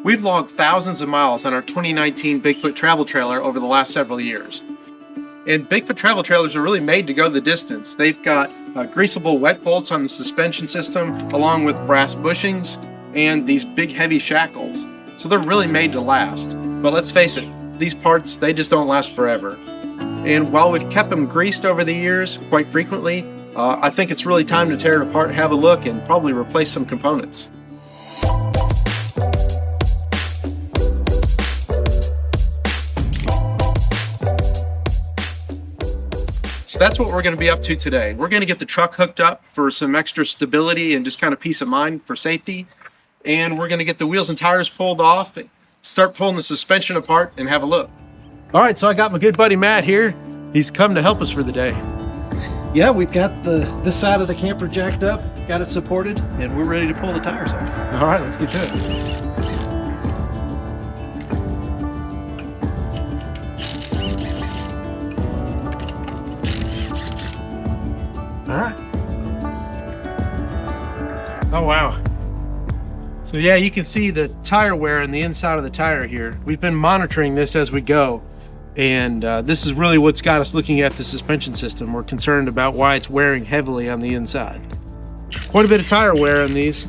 We've logged thousands of miles on our 2019 Bigfoot Travel trailer over the last several years. And Bigfoot Travel trailers are really made to go the distance. They've got greasable wet bolts on the suspension system, along with brass bushings and these big heavy shackles. So they're really made to last. But let's face it, these parts, they just don't last forever. And while we've kept them greased over the years quite frequently, I think it's really time to tear it apart, have a look, and probably replace some components. So that's what we're going to be up to today. We're going to get the truck hooked up for some extra stability and just kind of peace of mind for safety. And we're going to get the wheels and tires pulled off, start pulling the suspension apart, and have a look. All right, so I got my good buddy Matt here. He's come to help us for the day. Yeah, we've got this side of the camper jacked up, got it supported, and we're ready to pull the tires off. All right, let's get to it. All right. Oh, wow. So yeah, you can see the tire wear on the inside of the tire here. We've been monitoring this as we go. And this is really what's got us looking at the suspension system. We're concerned about why it's wearing heavily on the inside. Quite a bit of tire wear on these.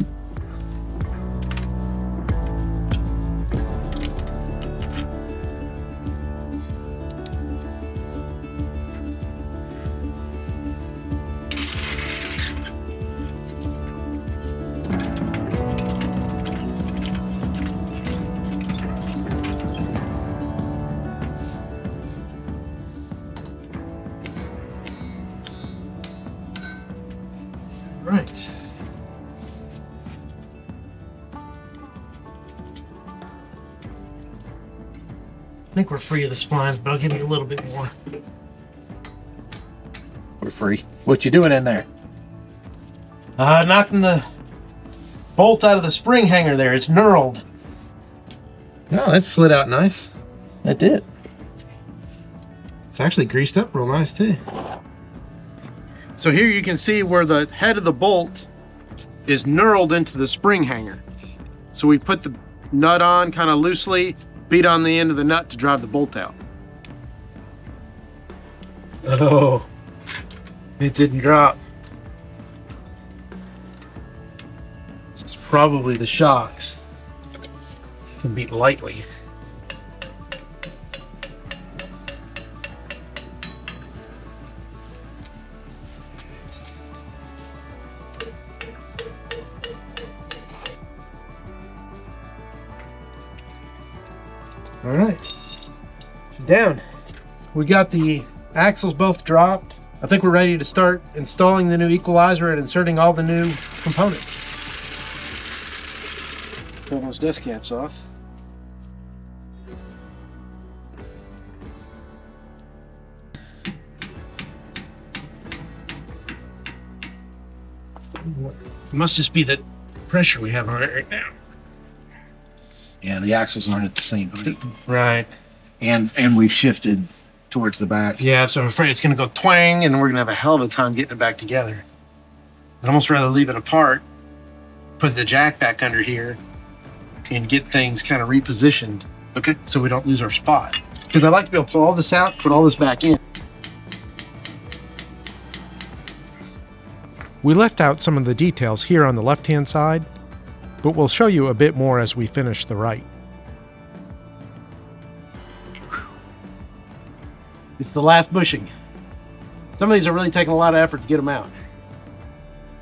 Right. I think we're free of the splines, but I'll give you a little bit more. We're free. What you doing in there? Knocking the bolt out of the spring hanger there. It's knurled. Oh, that slid out nice. That did. It's actually greased up real nice too. So here you can see where the head of the bolt is knurled into the spring hanger. So we put the nut on kind of loosely, beat on the end of the nut to drive the bolt out. Oh, it didn't drop. It's probably the shocks. Can beat lightly. All right, she's down. We got the axles both dropped. I think we're ready to start installing the new equalizer and inserting all the new components. Pull those dust caps off. It must just be the pressure we have on it right now. Yeah, the axles aren't at the same height. Right. And we've shifted towards the back. Yeah, so I'm afraid it's going to go twang and we're going to have a hell of a time getting it back together. I'd almost rather leave it apart, put the jack back under here, and get things kind of repositioned. Okay. So we don't lose our spot. Because I'd like to be able to pull all this out, put all this back in. We left out some of the details here on the left-hand side, but we'll show you a bit more as we finish the right. It's the last bushing. Some of these are really taking a lot of effort to get them out.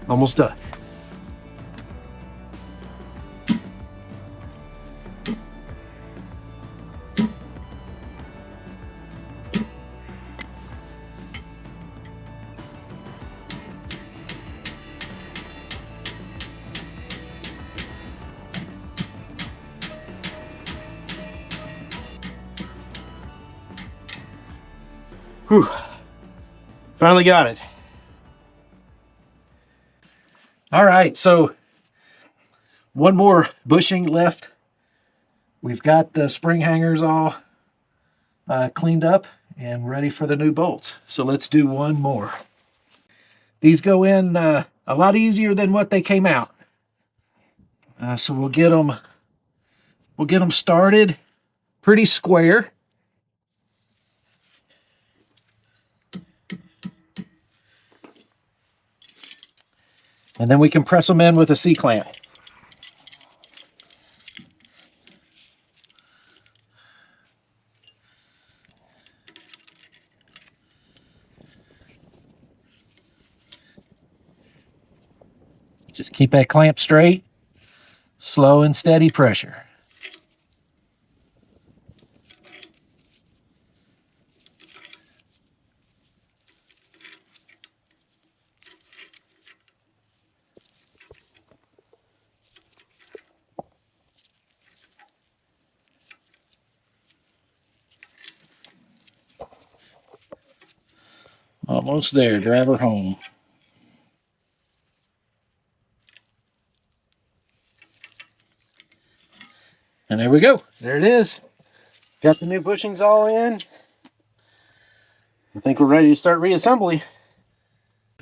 Almost done. Whew. Finally got it. All right, so one more bushing left. We've got the spring hangers all cleaned up and ready for the new bolts. So let's do one more. These go in a lot easier than what they came out. So we'll get them We'll get them started pretty square. And then we can press them in with a C-clamp. Just keep that clamp straight, slow and steady pressure. Almost there, drive her home. And there we go. There it is. Got the new bushings all in. I think we're ready to start reassembly.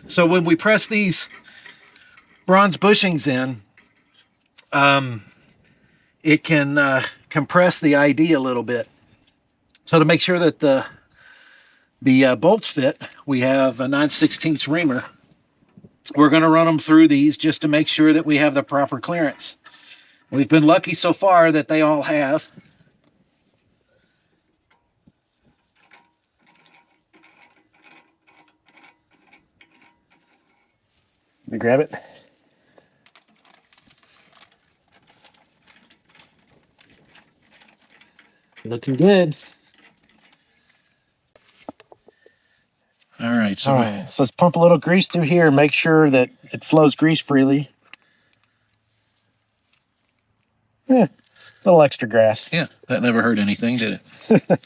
So when we press these bronze bushings in, it can compress the ID a little bit. So to make sure that the bolts fit, we have a 9/16 reamer. We're going to run them through these just to make sure that we have the proper clearance. We've been lucky so far that they all have. Let me grab it. Looking good. All right, so let's pump a little grease through here and make sure that it flows grease freely. Yeah, a little extra grass. Yeah, that never hurt anything, did it?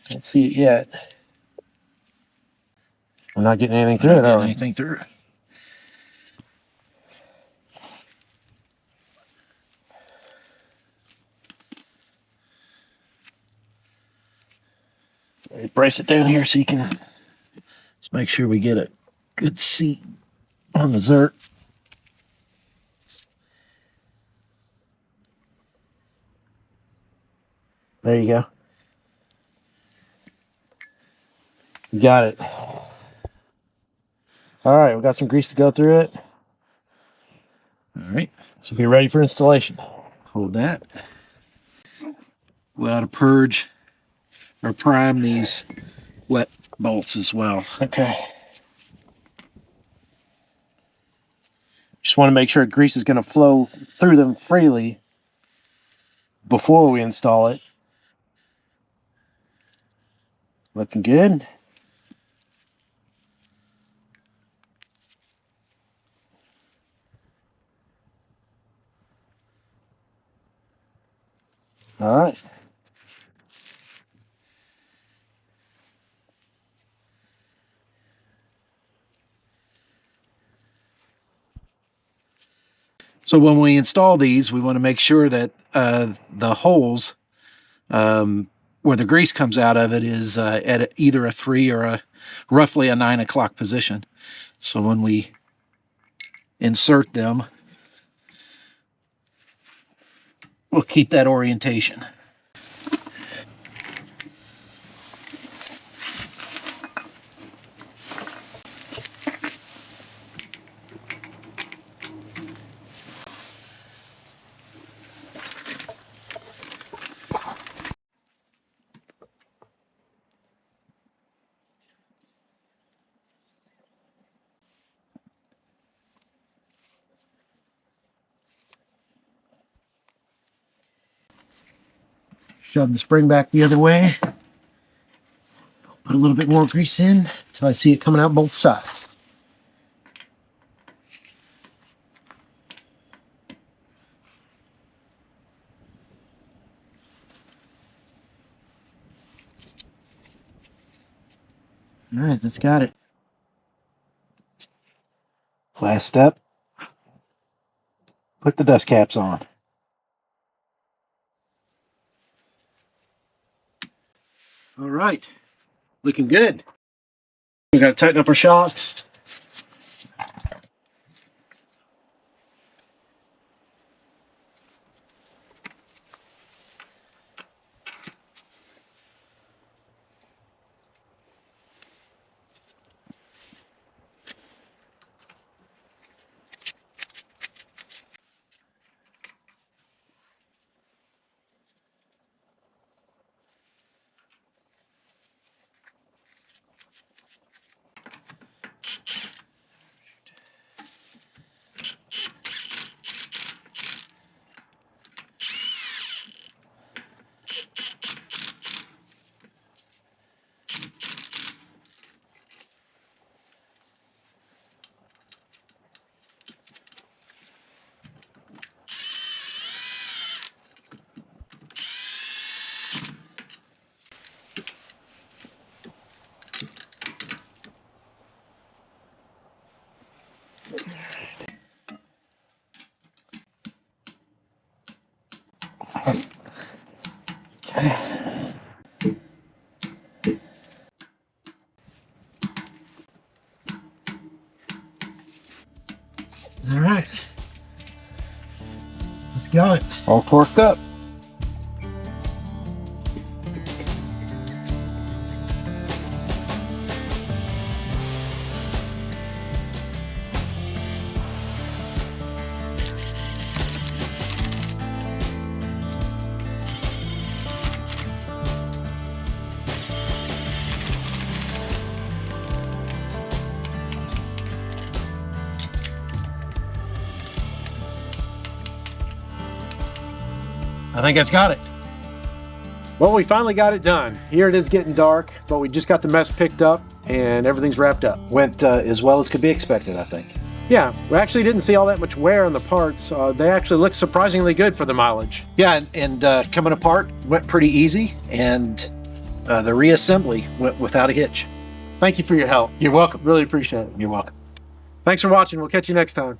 Can't see it yet. We're not getting anything through it, are we? Anything through it. Brace it down here so you can just make sure we get a good seat on the zert. There you go. You got it. All right, we got some grease to go through it. All right, so be ready for installation. Hold that. We ought to purge or prime these wet bolts as well. Okay. Just want to make sure grease is going to flow through them freely before we install it. Looking good. All right. So when we install these, we want to make sure that the holes where the grease comes out of it is at either a 3 or a roughly a 9 o'clock position. So when we insert them, we'll keep that orientation. Shove the spring back the other way. Put a little bit more grease in until I see it coming out both sides. All right, that's got it. Last step, put the dust caps on. All right, looking good. We got to tighten up our shocks. All right. Let's go. All torqued up. I think it's got it. Well, we finally got it done. Here it is getting dark, but we just got the mess picked up and everything's wrapped up. Went as well as could be expected, I think. Yeah, we actually didn't see all that much wear on the parts. They actually look surprisingly good for the mileage. Yeah, and coming apart went pretty easy, and the reassembly went without a hitch. Thank you for your help. You're welcome. Really appreciate it. You're welcome. Thanks for watching. We'll catch you next time.